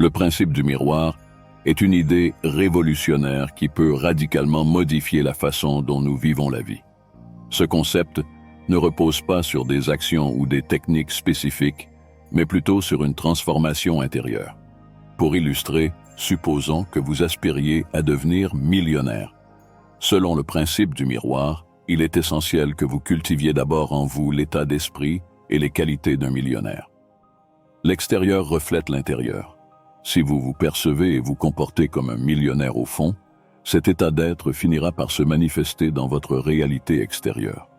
Le principe du miroir est une idée révolutionnaire qui peut radicalement modifier la façon dont nous vivons la vie. Ce concept ne repose pas sur des actions ou des techniques spécifiques, mais plutôt sur une transformation intérieure. Pour illustrer, supposons que vous aspiriez à devenir millionnaire. Selon le principe du miroir, il est essentiel que vous cultiviez d'abord en vous l'état d'esprit et les qualités d'un millionnaire. L'extérieur reflète l'intérieur. Si vous vous percevez et vous comportez comme un millionnaire au fond, cet état d'être finira par se manifester dans votre réalité extérieure.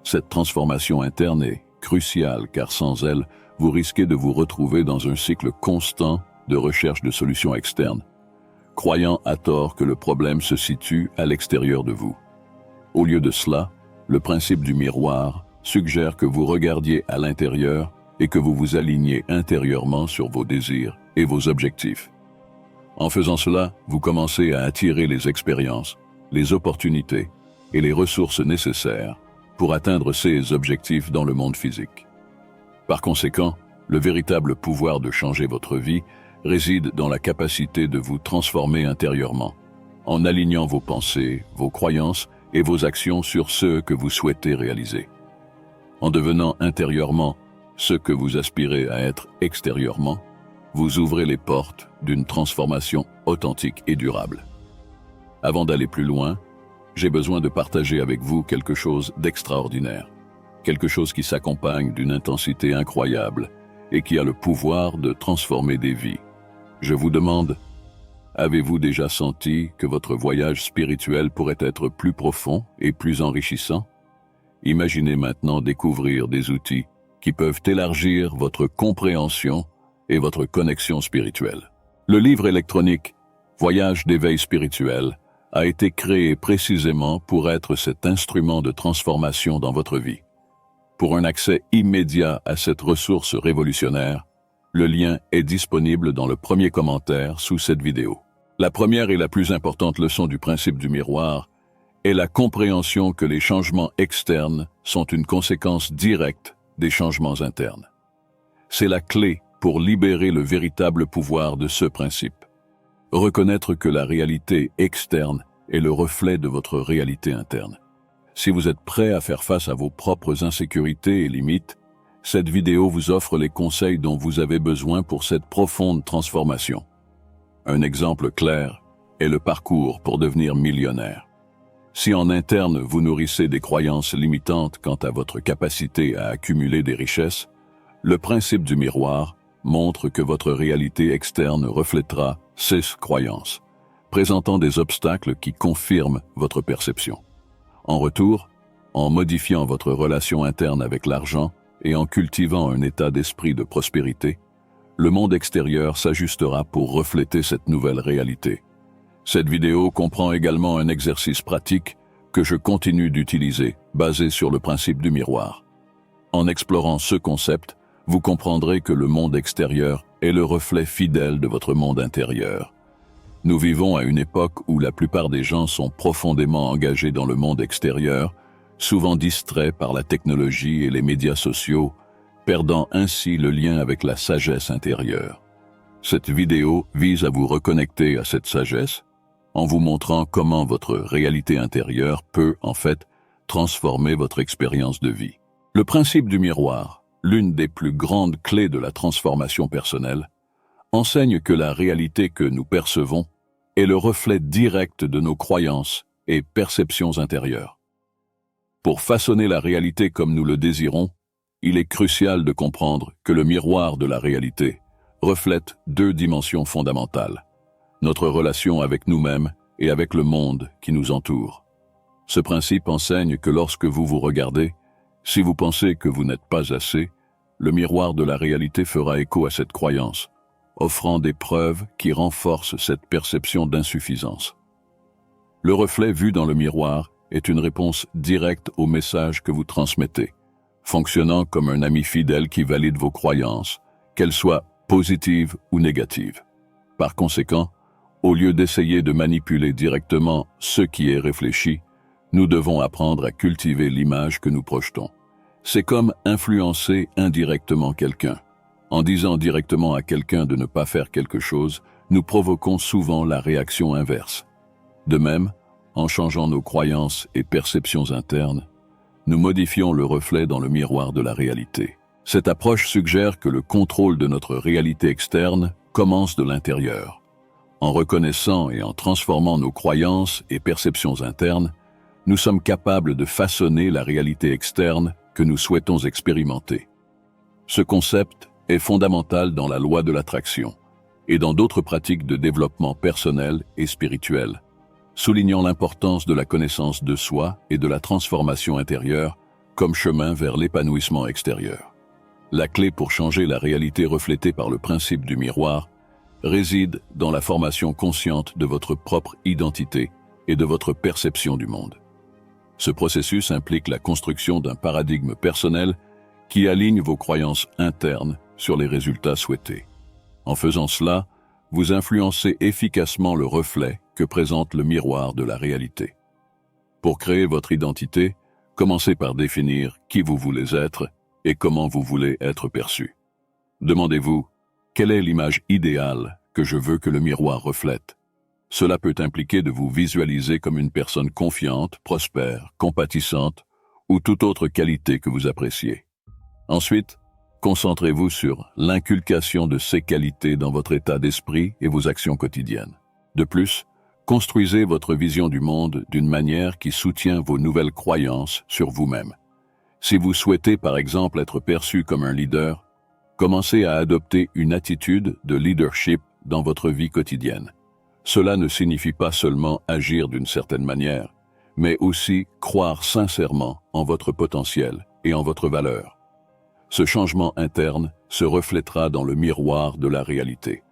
Cette transformation interne est cruciale car sans elle, vous risquez de vous retrouver dans un cycle constant de recherche de solutions externes, croyant à tort que le problème se situe à l'extérieur de vous. Au lieu de cela, le principe du miroir suggère que vous regardiez à l'intérieur et que vous vous aligniez intérieurement sur vos désirs et vos objectifs. En faisant cela, vous commencez à attirer les expériences, les opportunités et les ressources nécessaires pour atteindre ces objectifs dans le monde physique. Par conséquent, le véritable pouvoir de changer votre vie réside dans la capacité de vous transformer intérieurement, en alignant vos pensées, vos croyances et vos actions sur ce que vous souhaitez réaliser. En devenant intérieurement ce que vous aspirez à être extérieurement, vous ouvrez les portes d'une transformation authentique et durable. Avant d'aller plus loin, j'ai besoin de partager avec vous quelque chose d'extraordinaire, quelque chose qui s'accompagne d'une intensité incroyable et qui a le pouvoir de transformer des vies. Je vous demande, avez-vous déjà senti que votre voyage spirituel pourrait être plus profond et plus enrichissant? Imaginez maintenant découvrir des outils qui peuvent élargir votre compréhension et votre connexion spirituelle. Le livre électronique « Voyage d'éveil spirituel » a été créé précisément pour être cet instrument de transformation dans votre vie. Pour un accès immédiat à cette ressource révolutionnaire, le lien est disponible dans le premier commentaire sous cette vidéo. La première et la plus importante leçon du principe du miroir est la compréhension que les changements externes sont une conséquence directe des changements internes. C'est la clé pour libérer le véritable pouvoir de ce principe. Reconnaître que la réalité externe est le reflet de votre réalité interne. Si vous êtes prêt à faire face à vos propres insécurités et limites, cette vidéo vous offre les conseils dont vous avez besoin pour cette profonde transformation. Un exemple clair est le parcours pour devenir millionnaire. Si en interne vous nourrissez des croyances limitantes quant à votre capacité à accumuler des richesses, le principe du miroir montre que votre réalité externe reflètera ces croyances, présentant des obstacles qui confirment votre perception. En retour, en modifiant votre relation interne avec l'argent et en cultivant un état d'esprit de prospérité, le monde extérieur s'ajustera pour refléter cette nouvelle réalité. Cette vidéo comprend également un exercice pratique que je continue d'utiliser, basé sur le principe du miroir. En explorant ce concept, vous comprendrez que le monde extérieur est le reflet fidèle de votre monde intérieur. Nous vivons à une époque où la plupart des gens sont profondément engagés dans le monde extérieur, souvent distraits par la technologie et les médias sociaux, perdant ainsi le lien avec la sagesse intérieure. Cette vidéo vise à vous reconnecter à cette sagesse, en vous montrant comment votre réalité intérieure peut, en fait, transformer votre expérience de vie. Le principe du miroir, l'une des plus grandes clés de la transformation personnelle, enseigne que la réalité que nous percevons est le reflet direct de nos croyances et perceptions intérieures. Pour façonner la réalité comme nous le désirons, il est crucial de comprendre que le miroir de la réalité reflète deux dimensions fondamentales: notre relation avec nous-mêmes et avec le monde qui nous entoure. Ce principe enseigne que lorsque vous vous regardez, si vous pensez que vous n'êtes pas assez, le miroir de la réalité fera écho à cette croyance, offrant des preuves qui renforcent cette perception d'insuffisance. Le reflet vu dans le miroir est une réponse directe au message que vous transmettez, fonctionnant comme un ami fidèle qui valide vos croyances, qu'elles soient positives ou négatives. Par conséquent, au lieu d'essayer de manipuler directement ce qui est réfléchi, nous devons apprendre à cultiver l'image que nous projetons. C'est comme influencer indirectement quelqu'un. En disant directement à quelqu'un de ne pas faire quelque chose, nous provoquons souvent la réaction inverse. De même, en changeant nos croyances et perceptions internes, nous modifions le reflet dans le miroir de la réalité. Cette approche suggère que le contrôle de notre réalité externe commence de l'intérieur. En reconnaissant et en transformant nos croyances et perceptions internes, nous sommes capables de façonner la réalité externe que nous souhaitons expérimenter. Ce concept est fondamental dans la loi de l'attraction et dans d'autres pratiques de développement personnel et spirituel, soulignant l'importance de la connaissance de soi et de la transformation intérieure comme chemin vers l'épanouissement extérieur. La clé pour changer la réalité reflétée par le principe du miroir réside dans la formation consciente de votre propre identité et de votre perception du monde. Ce processus implique la construction d'un paradigme personnel qui aligne vos croyances internes sur les résultats souhaités. En faisant cela, vous influencez efficacement le reflet que présente le miroir de la réalité. Pour créer votre identité, commencez par définir qui vous voulez être et comment vous voulez être perçu. Demandez-vous, quelle est l'image idéale que je veux que le miroir reflète? Cela peut impliquer de vous visualiser comme une personne confiante, prospère, compatissante ou toute autre qualité que vous appréciez. Ensuite, concentrez-vous sur l'inculcation de ces qualités dans votre état d'esprit et vos actions quotidiennes. De plus, construisez votre vision du monde d'une manière qui soutient vos nouvelles croyances sur vous-même. Si vous souhaitez par exemple être perçu comme un leader, commencez à adopter une attitude de leadership dans votre vie quotidienne. Cela ne signifie pas seulement agir d'une certaine manière, mais aussi croire sincèrement en votre potentiel et en votre valeur. Ce changement interne se reflètera dans le miroir de la réalité.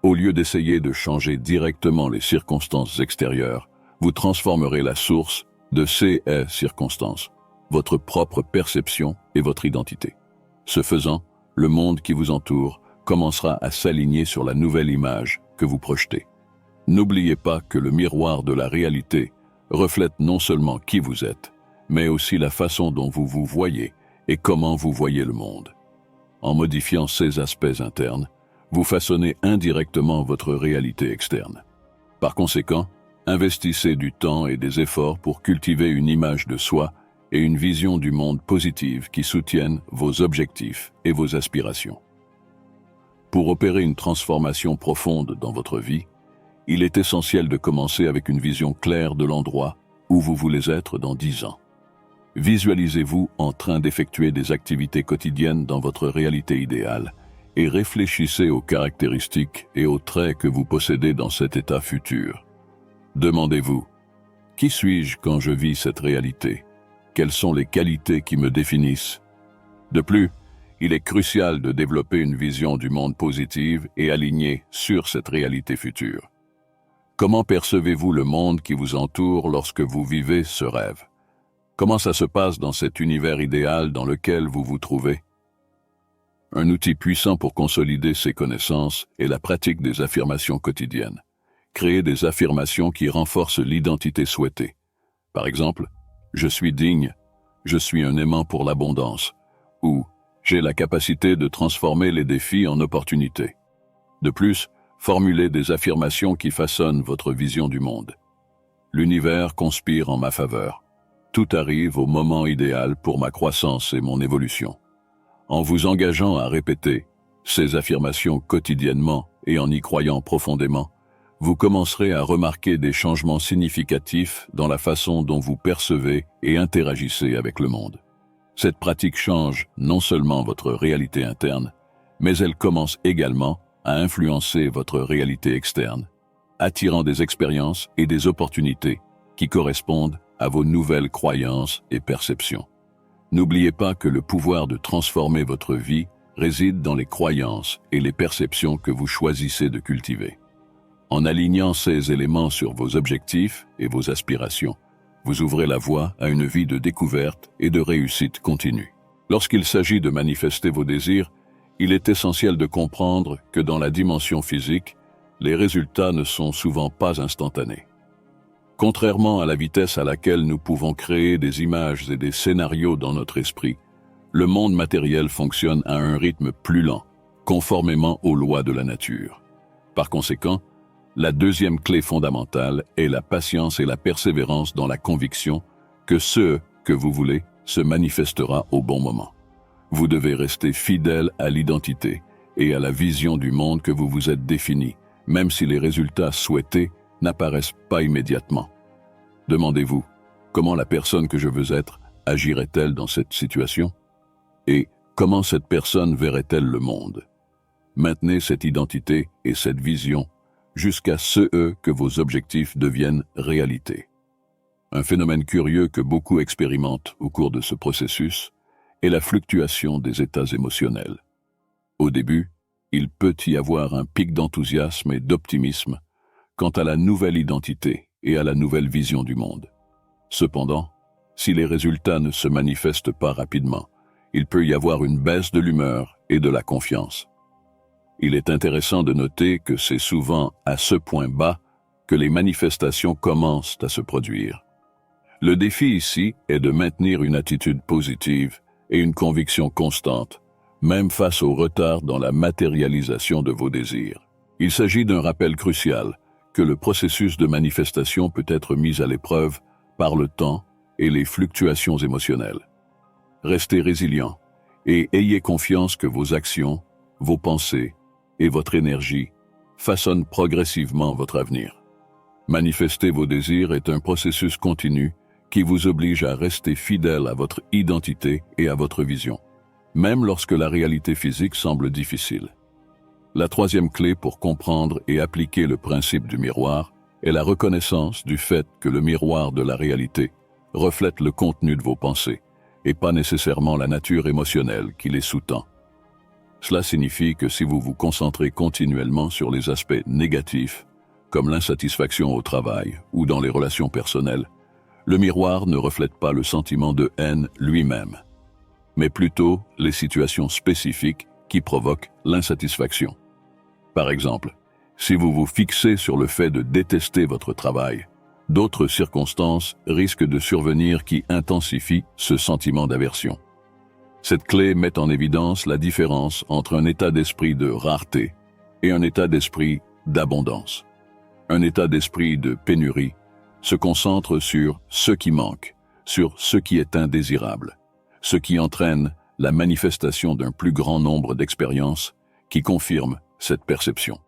Au lieu d'essayer de changer directement les circonstances extérieures, vous transformerez la source de ces circonstances, votre propre perception et votre identité. Ce faisant, le monde qui vous entoure commencera à s'aligner sur la nouvelle image que vous projetez. N'oubliez pas que le miroir de la réalité reflète non seulement qui vous êtes, mais aussi la façon dont vous vous voyez et comment vous voyez le monde. En modifiant ces aspects internes, vous façonnez indirectement votre réalité externe. Par conséquent, investissez du temps et des efforts pour cultiver une image de soi et une vision du monde positive qui soutiennent vos objectifs et vos aspirations. Pour opérer une transformation profonde dans votre vie, il est essentiel de commencer avec une vision claire de l'endroit où vous voulez être dans 10 ans. Visualisez-vous en train d'effectuer des activités quotidiennes dans votre réalité idéale et réfléchissez aux caractéristiques et aux traits que vous possédez dans cet état futur. Demandez-vous, qui suis-je quand je vis cette réalité? Quelles sont les qualités qui me définissent? De plus, il est crucial de développer une vision du monde positive et alignée sur cette réalité future. Comment percevez-vous le monde qui vous entoure lorsque vous vivez ce rêve? Comment ça se passe dans cet univers idéal dans lequel vous vous trouvez? Un outil puissant pour consolider ces connaissances est la pratique des affirmations quotidiennes. Créez des affirmations qui renforcent l'identité souhaitée. Par exemple, « Je suis digne »,« Je suis un aimant pour l'abondance » ou « J'ai la capacité de transformer les défis en opportunités ». De plus, formulez des affirmations qui façonnent votre vision du monde. L'univers conspire en ma faveur. Tout arrive au moment idéal pour ma croissance et mon évolution. En vous engageant à répéter ces affirmations quotidiennement et en y croyant profondément, vous commencerez à remarquer des changements significatifs dans la façon dont vous percevez et interagissez avec le monde. Cette pratique change non seulement votre réalité interne, mais elle commence également à influencer votre réalité externe, attirant des expériences et des opportunités qui correspondent à vos nouvelles croyances et perceptions. N'oubliez pas que le pouvoir de transformer votre vie réside dans les croyances et les perceptions que vous choisissez de cultiver. En alignant ces éléments sur vos objectifs et vos aspirations, vous ouvrez la voie à une vie de découverte et de réussite continue. Lorsqu'il s'agit de manifester vos désirs, il est essentiel de comprendre que dans la dimension physique, les résultats ne sont souvent pas instantanés. Contrairement à la vitesse à laquelle nous pouvons créer des images et des scénarios dans notre esprit, le monde matériel fonctionne à un rythme plus lent, conformément aux lois de la nature. Par conséquent, la deuxième clé fondamentale est la patience et la persévérance dans la conviction que ce que vous voulez se manifestera au bon moment. Vous devez rester fidèle à l'identité et à la vision du monde que vous vous êtes défini, même si les résultats souhaités n'apparaissent pas immédiatement. Demandez-vous, comment la personne que je veux être agirait-elle dans cette situation? Et comment cette personne verrait-elle le monde? Maintenez cette identité et cette vision jusqu'à ce que vos objectifs deviennent réalité. Un phénomène curieux que beaucoup expérimentent au cours de ce processus est la fluctuation des états émotionnels. Au début, il peut y avoir un pic d'enthousiasme et d'optimisme quant à la nouvelle identité et à la nouvelle vision du monde. Cependant, si les résultats ne se manifestent pas rapidement, il peut y avoir une baisse de l'humeur et de la confiance. Il est intéressant de noter que c'est souvent à ce point bas que les manifestations commencent à se produire. Le défi ici est de maintenir une attitude positive et une conviction constante, même face au retard dans la matérialisation de vos désirs. Il s'agit d'un rappel crucial que le processus de manifestation peut être mis à l'épreuve par le temps et les fluctuations émotionnelles. Restez résilient et ayez confiance que vos actions, vos pensées et votre énergie façonnent progressivement votre avenir. Manifester vos désirs est un processus continu qui vous oblige à rester fidèle à votre identité et à votre vision, même lorsque la réalité physique semble difficile. La troisième clé pour comprendre et appliquer le principe du miroir est la reconnaissance du fait que le miroir de la réalité reflète le contenu de vos pensées et pas nécessairement la nature émotionnelle qui les sous-tend. Cela signifie que si vous vous concentrez continuellement sur les aspects négatifs, comme l'insatisfaction au travail ou dans les relations personnelles, le miroir ne reflète pas le sentiment de haine lui-même, mais plutôt les situations spécifiques qui provoquent l'insatisfaction. Par exemple, si vous vous fixez sur le fait de détester votre travail, d'autres circonstances risquent de survenir qui intensifient ce sentiment d'aversion. Cette clé met en évidence la différence entre un état d'esprit de rareté et un état d'esprit d'abondance. Un état d'esprit de pénurie se concentre sur ce qui manque, sur ce qui est indésirable, ce qui entraîne la manifestation d'un plus grand nombre d'expériences qui confirment cette perception.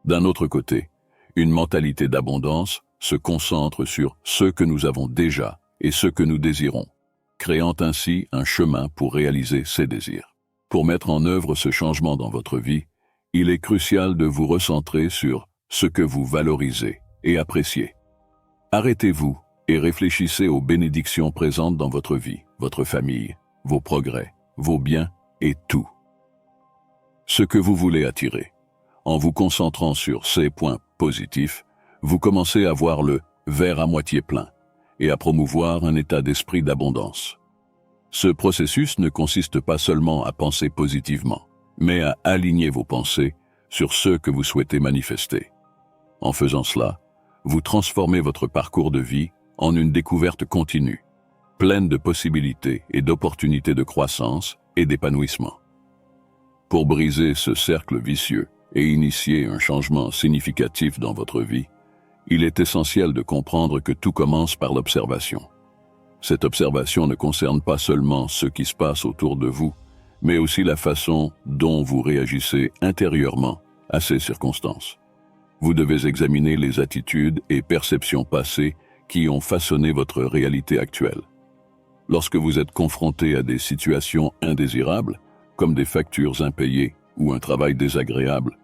D'un autre côté, une mentalité d'abondance se concentre sur ce que nous avons déjà et ce que nous désirons, créant ainsi un chemin pour réaliser ces désirs. Pour mettre en œuvre ce changement dans votre vie, il est crucial de vous recentrer sur ce que vous valorisez et appréciez. Arrêtez-vous et réfléchissez aux bénédictions présentes dans votre vie, votre famille, vos progrès, vos biens et tout. Ce que vous voulez attirer. En vous concentrant sur ces points positifs, vous commencez à voir le verre à moitié plein et à promouvoir un état d'esprit d'abondance. Ce processus ne consiste pas seulement à penser positivement, mais à aligner vos pensées sur ceux que vous souhaitez manifester. En faisant cela, vous transformez votre parcours de vie en une découverte continue, pleine de possibilités et d'opportunités de croissance et d'épanouissement. Pour briser ce cercle vicieux et initier un changement significatif dans votre vie, il est essentiel de comprendre que tout commence par l'observation. Cette observation ne concerne pas seulement ce qui se passe autour de vous, mais aussi la façon dont vous réagissez intérieurement à ces circonstances. Vous devez examiner les attitudes et perceptions passées qui ont façonné votre réalité actuelle. Lorsque vous êtes confronté à des situations indésirables, comme des factures impayées ou un travail désagréable,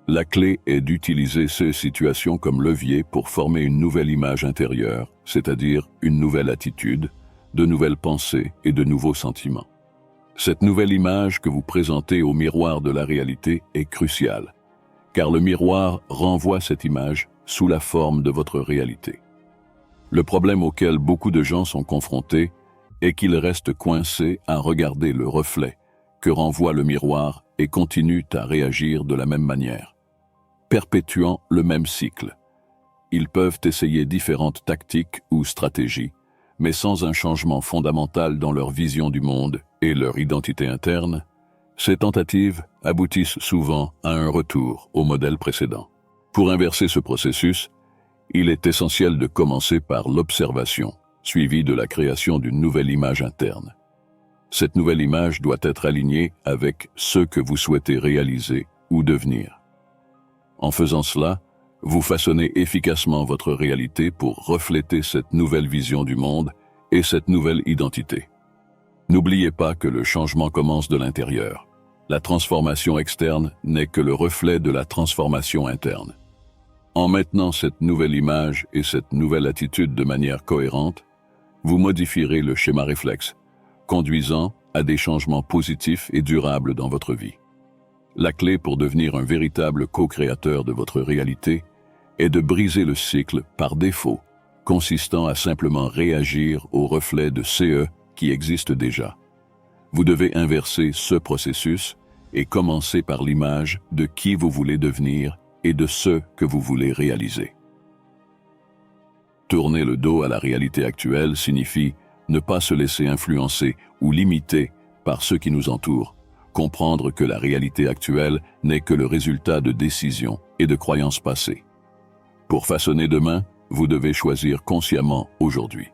la clé est d'utiliser ces situations comme levier pour former une nouvelle image intérieure, c'est-à-dire une nouvelle attitude, de nouvelles pensées et de nouveaux sentiments. Cette nouvelle image que vous présentez au miroir de la réalité est cruciale, car le miroir renvoie cette image sous la forme de votre réalité. Le problème auquel beaucoup de gens sont confrontés est qu'ils restent coincés à regarder le reflet que renvoie le miroir et continuent à réagir de la même manière, perpétuant le même cycle. Ils peuvent essayer différentes tactiques ou stratégies, mais sans un changement fondamental dans leur vision du monde et leur identité interne, ces tentatives aboutissent souvent à un retour au modèle précédent. Pour inverser ce processus, il est essentiel de commencer par l'observation, suivie de la création d'une nouvelle image interne. Cette nouvelle image doit être alignée avec ce que vous souhaitez réaliser ou devenir. En faisant cela, vous façonnez efficacement votre réalité pour refléter cette nouvelle vision du monde et cette nouvelle identité. N'oubliez pas que le changement commence de l'intérieur. La transformation externe n'est que le reflet de la transformation interne. En maintenant cette nouvelle image et cette nouvelle attitude de manière cohérente, vous modifierez le schéma réflexe, conduisant à des changements positifs et durables dans votre vie. La clé pour devenir un véritable co-créateur de votre réalité est de briser le cycle par défaut, consistant à simplement réagir au reflet de CE qui existe déjà. Vous devez inverser ce processus et commencer par l'image de qui vous voulez devenir et de ce que vous voulez réaliser. Tourner le dos à la réalité actuelle signifie ne pas se laisser influencer ou limiter par ceux qui nous entourent, comprendre que la réalité actuelle n'est que le résultat de décisions et de croyances passées. Pour façonner demain, vous devez choisir consciemment aujourd'hui.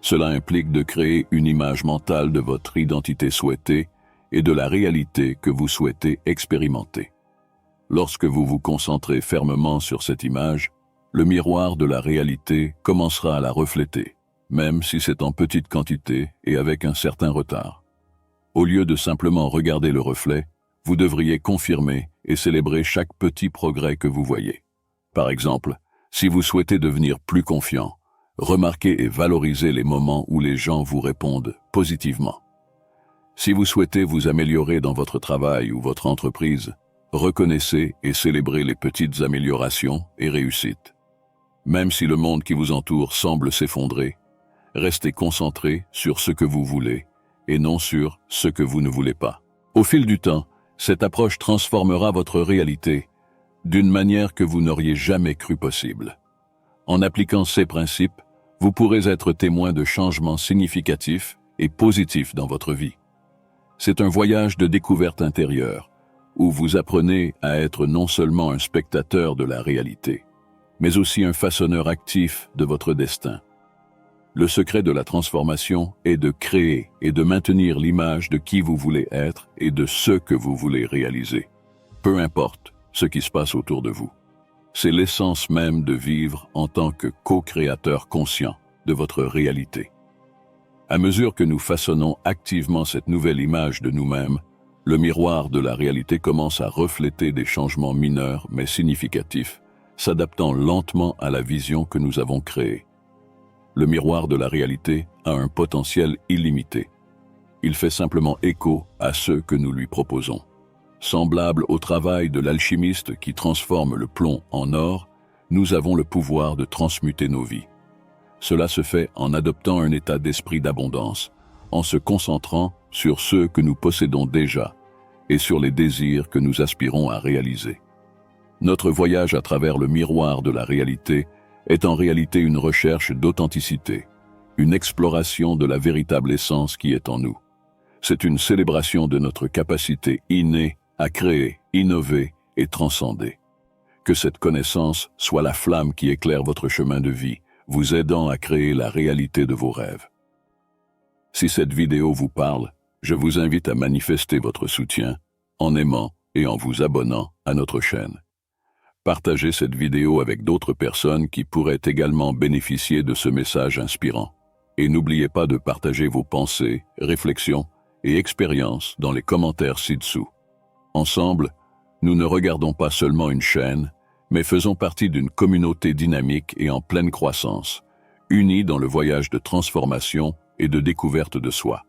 Cela implique de créer une image mentale de votre identité souhaitée et de la réalité que vous souhaitez expérimenter. Lorsque vous vous concentrez fermement sur cette image, le miroir de la réalité commencera à la refléter, même si c'est en petite quantité et avec un certain retard. Au lieu de simplement regarder le reflet, vous devriez confirmer et célébrer chaque petit progrès que vous voyez. Par exemple, si vous souhaitez devenir plus confiant, remarquez et valorisez les moments où les gens vous répondent positivement. Si vous souhaitez vous améliorer dans votre travail ou votre entreprise, reconnaissez et célébrez les petites améliorations et réussites. Même si le monde qui vous entoure semble s'effondrer, restez concentré sur ce que vous voulez et non sur ce que vous ne voulez pas. Au fil du temps, cette approche transformera votre réalité d'une manière que vous n'auriez jamais cru possible. En appliquant ces principes, vous pourrez être témoin de changements significatifs et positifs dans votre vie. C'est un voyage de découverte intérieure, où vous apprenez à être non seulement un spectateur de la réalité, mais aussi un façonneur actif de votre destin. Le secret de la transformation est de créer et de maintenir l'image de qui vous voulez être et de ce que vous voulez réaliser. Peu importe ce qui se passe autour de vous. C'est l'essence même de vivre en tant que co-créateur conscient de votre réalité. À mesure que nous façonnons activement cette nouvelle image de nous-mêmes, le miroir de la réalité commence à refléter des changements mineurs mais significatifs, s'adaptant lentement à la vision que nous avons créée. Le miroir de la réalité a un potentiel illimité. Il fait simplement écho à ce que nous lui proposons. Semblable au travail de l'alchimiste qui transforme le plomb en or, nous avons le pouvoir de transmuter nos vies. Cela se fait en adoptant un état d'esprit d'abondance, en se concentrant sur ceux que nous possédons déjà et sur les désirs que nous aspirons à réaliser. Notre voyage à travers le miroir de la réalité est en réalité une recherche d'authenticité, une exploration de la véritable essence qui est en nous. C'est une célébration de notre capacité innée à créer, innover et transcender. Que cette connaissance soit la flamme qui éclaire votre chemin de vie, vous aidant à créer la réalité de vos rêves. Si cette vidéo vous parle, je vous invite à manifester votre soutien en aimant et en vous abonnant à notre chaîne. Partagez cette vidéo avec d'autres personnes qui pourraient également bénéficier de ce message inspirant. Et n'oubliez pas de partager vos pensées, réflexions et expériences dans les commentaires ci-dessous. Ensemble, nous ne regardons pas seulement une chaîne, mais faisons partie d'une communauté dynamique et en pleine croissance, unie dans le voyage de transformation et de découverte de soi.